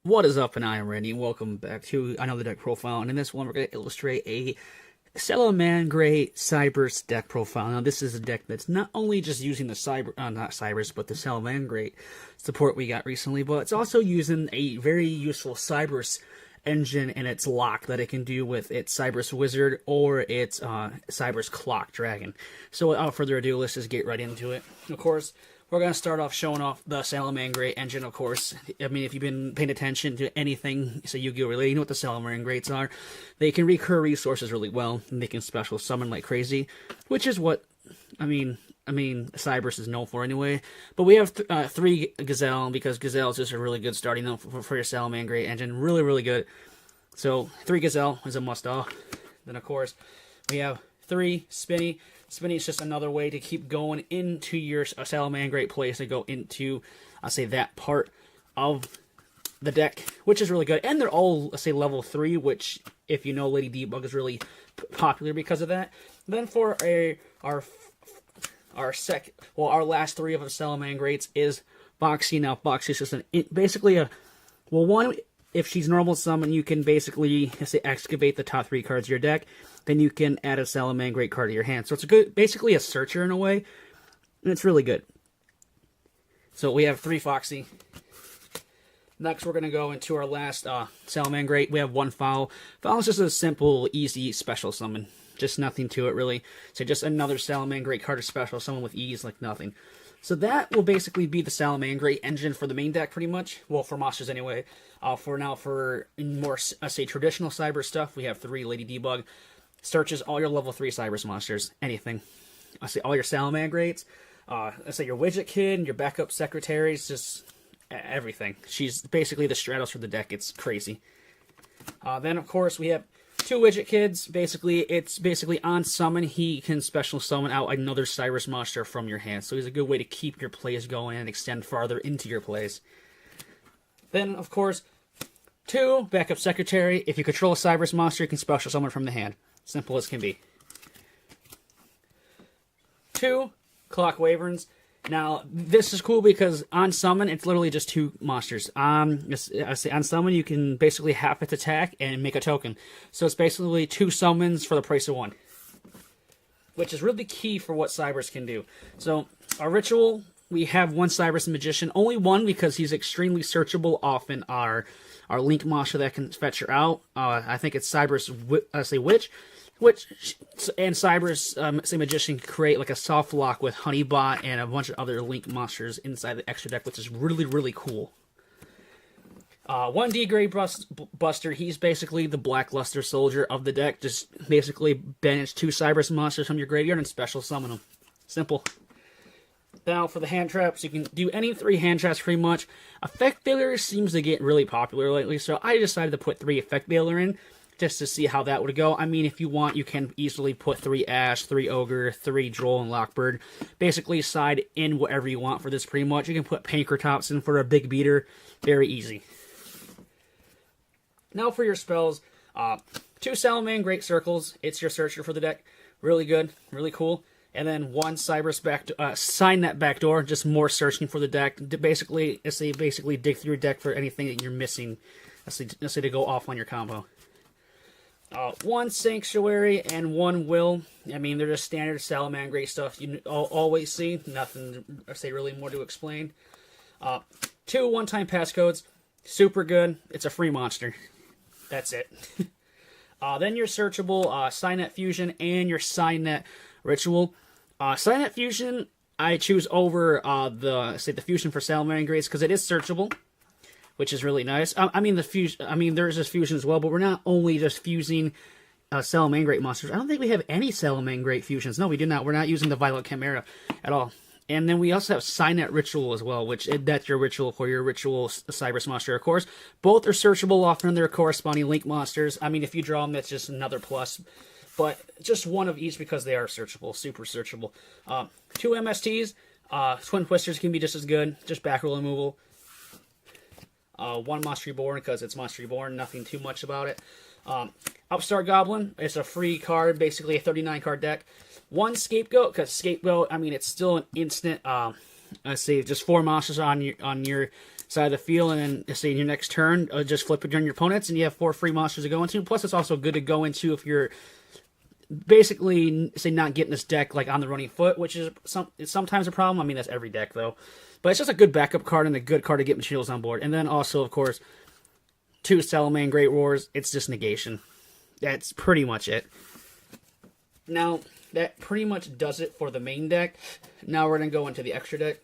What is up, and I am Randy, and welcome back to another deck profile. And in this one, we're going to illustrate a Salamangreat Cyberse deck profile. Now, this is a deck that's not only just using the not Cyberse, but the Salamangreat support we got recently, but it's also using a very useful Cyberse engine and its lock that it can do with its Cyberse Wizard or its Cyberse Clock Dragon. So, without further ado, let's just get right into it. Of course, we're going to start off showing off the Salamangreat engine, of course. I mean, if you've been paying attention to anything, so Yu-Gi-Oh! Related, you know what the Salamangreats are. They can recur resources really well, and they can special summon like crazy, which is what, I mean, Cyberse is known for anyway. But we have 3 Gazelle, because Gazelle is just a really good starting note for your Salamangreat engine. Really, really good. So, 3 Gazelle is a must-all. Then, of course, we have 3 Spinny. Spinny is just another way to keep going into your Salamangreat place and go into, I'll say, that part of the deck, which is really good. And they're all, let's say, level 3, which, if you know, Lady Debug is really popular because of that. Then for our last 3 of the Salamangreats is Boxy. Now, Boxy is just basically a, well, one, if she's normal summon, you can basically, let's say, excavate the top 3 cards of your deck. Then you can add a Salamangreat card to your hand. So it's a good, basically a searcher in a way, and it's really good. So we have 3 Foxy. Next, we're going to go into our last Salamangreat. We have 1 Foul. Foul is just a simple, easy special summon. Just nothing to it, really. So just another Salamangreat card to special summon with ease, like nothing. So that will basically be the Salamangreat engine for the main deck, pretty much. Well, for monsters anyway. For more, let's say, traditional Cyber stuff, we have 3 Lady Debug. Searches all your level 3 Cyberse monsters. Anything. I say all your Salamangreats. Let's say your Widget Kid, your backup secretaries, just everything. She's basically the Stratos for the deck. It's crazy. Then, of course, we have 2 Widget Kids. It's basically on summon, he can special summon out another Cyberse monster from your hand. So he's a good way to keep your plays going and extend farther into your plays. Then, of course, 2 backup secretary. If you control a Cyberse monster, you can special summon from the hand. Simple as can be. 2 Clock Wyverns. Now, this is cool because on summon, it's literally just 2 monsters. I say on summon, you can basically half its attack and make a token. So it's basically 2 summons for the price of 1. Which is really key for what Cyberse can do. So, our ritual, we have 1 Cyberse Magician. Only 1 because he's extremely searchable off in our Link monster that can fetch her out. I think it's Cyberse, Witch, and Cyberse, say Magician, can create like a soft lock with Honeybot and a bunch of other Link monsters inside the extra deck, which is really, really cool. 1 D-Grade Buster, he's basically the Blackluster Soldier of the deck. Just basically banish 2 Cyberse monsters from your graveyard and special summon them. Simple. Now, for the hand traps, you can do any 3 hand traps pretty much. Effect Failure seems to get really popular lately, so I decided to put 3 Effect Failure in, just to see how that would go. I mean, if you want, you can easily put 3 Ash, 3 Ogre, 3 Droll, and Lockbird. Basically, side in whatever you want for this pretty much. You can put Pankratops in for a big beater. Very easy. Now for your spells. 2 Salamangreat Circles. It's your searcher for the deck. Really good. Really cool. And then 1 Cyberse sign that backdoor, just more searching for the deck. Basically dig through your deck for anything that you're missing. Let's say to go off on your combo. 1 Sanctuary and 1 Will. I mean, they're just standard Salamangreat stuff you always see. Nothing, I say, really more to explain. 2 one-time passcodes. Super good. It's a free monster. That's it. Then your searchable Signet Fusion and your Signet Ritual. Signet Fusion, I choose over the Fusion for Salamangreats because it is searchable, which is really nice. There's just fusion as well, but we're not only just fusing Salamangreat monsters. I don't think we have any Salamangreat fusions. No, we do not. We're not using the Violet Chimera at all. And then we also have Signet Ritual as well, which that's your ritual for your ritual Cyberse monster, of course. Both are searchable, often their corresponding Link monsters. I mean, if you draw them, that's just another plus. But just 1 of each because they are searchable, super searchable. 2 MSTs. Twin Twisters can be just as good, just back row removal. 1 Monster Reborn because it's Monster Reborn, nothing too much about it. Upstart Goblin, it's a free card, basically a 39 card deck. 1 Scapegoat, because Scapegoat, I mean, it's still an instant, let's see, just 4 monsters on your side of the field, and then say in your next turn, just flip it on your opponents, and you have 4 free monsters to go into. Plus, it's also good to go into if you're basically, say, not getting this deck like on the running foot, which is sometimes a problem. I mean, that's every deck though, but it's just a good backup card and a good card to get materials on board. And then also, of course, 2 Salamangreat Roars. It's just negation. That's pretty much it. Now, that pretty much does it for the main deck. Now we're going to go into the extra deck.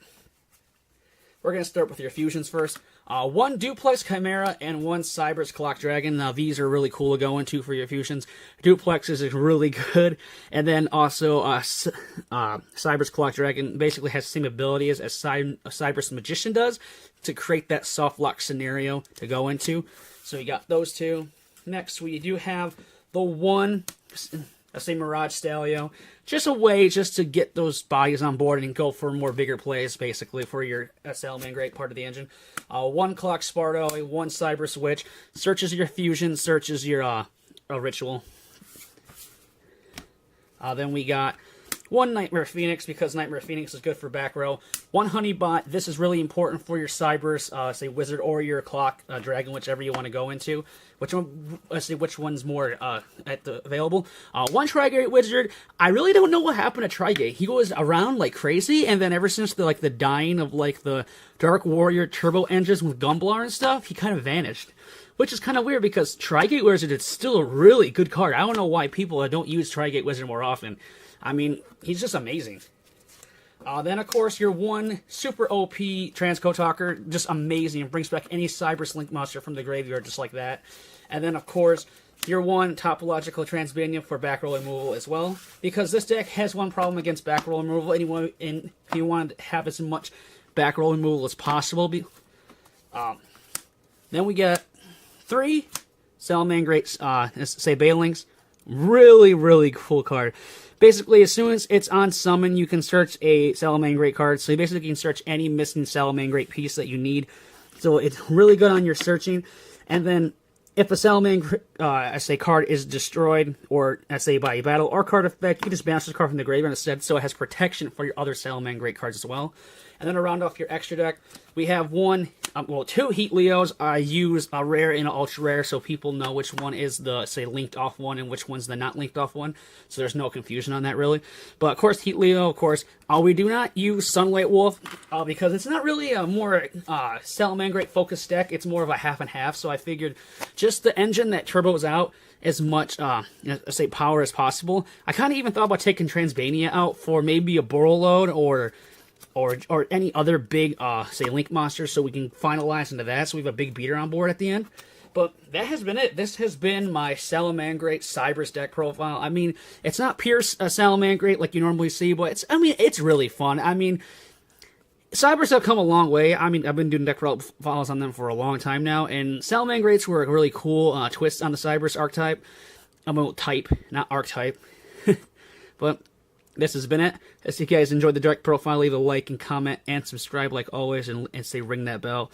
We're going to start with your fusions first. 1 Duplex Chimera and 1 Cyberse Clock Dragon. Now, these are really cool to go into for your fusions. Duplex is really good. And then also, Cyberse Clock Dragon basically has the same abilities as Cyberse Magician does to create that soft lock scenario to go into. So you got those 2. Next, we do have the 1... I say Mirage Stalio, just a way just to get those bodies on board and go for more bigger plays, basically, for your Salamangreat part of the engine. 1 Clock Sparto, 1 Cyberse Witch, searches your fusion, searches your ritual. Then we got 1 Nightmare Phoenix, because Nightmare Phoenix is good for back row. 1 Honeybot, this is really important for your Cyberse, say Wizard or your Clock Dragon, whichever you want to go into. Which one? Let's see which one's more available. 1 Trigate Wizard. I really don't know what happened to Trigate. He goes around like crazy, and then ever since the dying of like the Dark Warrior turbo engines with Gumblar and stuff, he kind of vanished. Which is kind of weird because Trigate Wizard is still a really good card. I don't know why people don't use Trigate Wizard more often. I mean, he's just amazing. Then, of course, your 1 Super OP Transcode Talker, just amazing. It brings back any Cyberse Link monster from the graveyard just like that. And then, of course, your 1 Topological Transbania for back row removal as well. Because this deck has one problem against back row removal, and if you want to have as much back row removal as possible. Then we get 3 Salamangreat, say Bailings. Really, really cool card. Basically, as soon as it's on summon, you can search a Salamangreat card. So you basically can search any missing Salamangreat piece that you need. So it's really good on your searching. And then, if a Salamangreat, I say, card is destroyed, or I say by a battle or card effect, you can just bounce this card from the graveyard instead. So it has protection for your other Salamangreat cards as well. And then to round off your extra deck, we have 2 Heat Leos. I use a rare and an ultra rare so people know which one is the, say, linked off one and which one's the not linked off one. So there's no confusion on that, really. But, of course, Heat Leo, of course. We do not use Sunlight Wolf because it's not really a more Salamangreat focused deck. It's more of a half and half. So I figured just the engine that turbos out as much, say, power as possible. I kind of even thought about taking Transbania out for maybe a Burrow Load or any other big, say, Link monsters, so we can finalize into that, so we have a big beater on board at the end. But that has been it. This has been my Salamangreat Cyberse deck profile. I mean, it's not pure Salamangreat like you normally see, but it's really fun. I mean, Cyberse have come a long way. I mean, I've been doing deck profiles on them for a long time now, and Salamangreats were a really cool twist on the Cyberse archetype. Type, not archetype. But this has been it. If you guys enjoyed the direct profile, leave a like and comment and subscribe like always, and say ring that bell.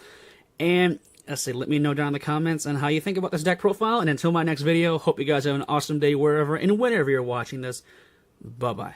And let me know down in the comments on how you think about this deck profile. And until my next video, hope you guys have an awesome day wherever and whenever you're watching this. Bye-bye.